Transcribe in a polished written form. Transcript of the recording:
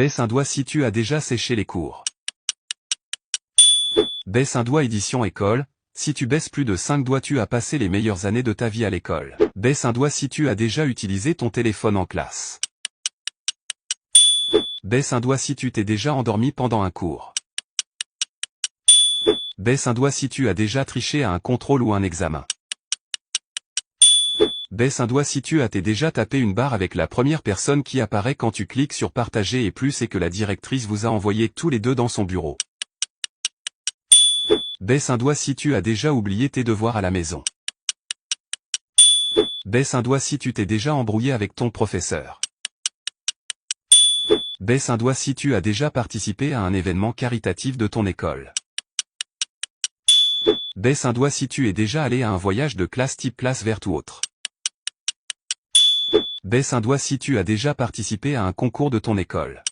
Baisse un doigt si tu as déjà séché les cours. Baisse un doigt édition école, si tu baisses plus de 5 doigts tu as passé les meilleures années de ta vie à l'école. Baisse un doigt si tu as déjà utilisé ton téléphone en classe. Baisse un doigt si tu t'es déjà endormi pendant un cours. Baisse un doigt si tu as déjà triché à un contrôle ou un examen. Baisse un doigt si tu as déjà tapé une barre avec la première personne qui apparaît quand tu cliques sur partager et plus et que la directrice vous a envoyé tous les deux dans son bureau. Baisse un doigt si tu as déjà oublié tes devoirs à la maison. Baisse un doigt si tu t'es déjà embrouillé avec ton professeur. Baisse un doigt si tu as déjà participé à un événement caritatif de ton école. Baisse un doigt si tu es déjà allé à un voyage de classe type classe verte ou autre. Baisse un doigt si tu as déjà participé à un concours de ton école.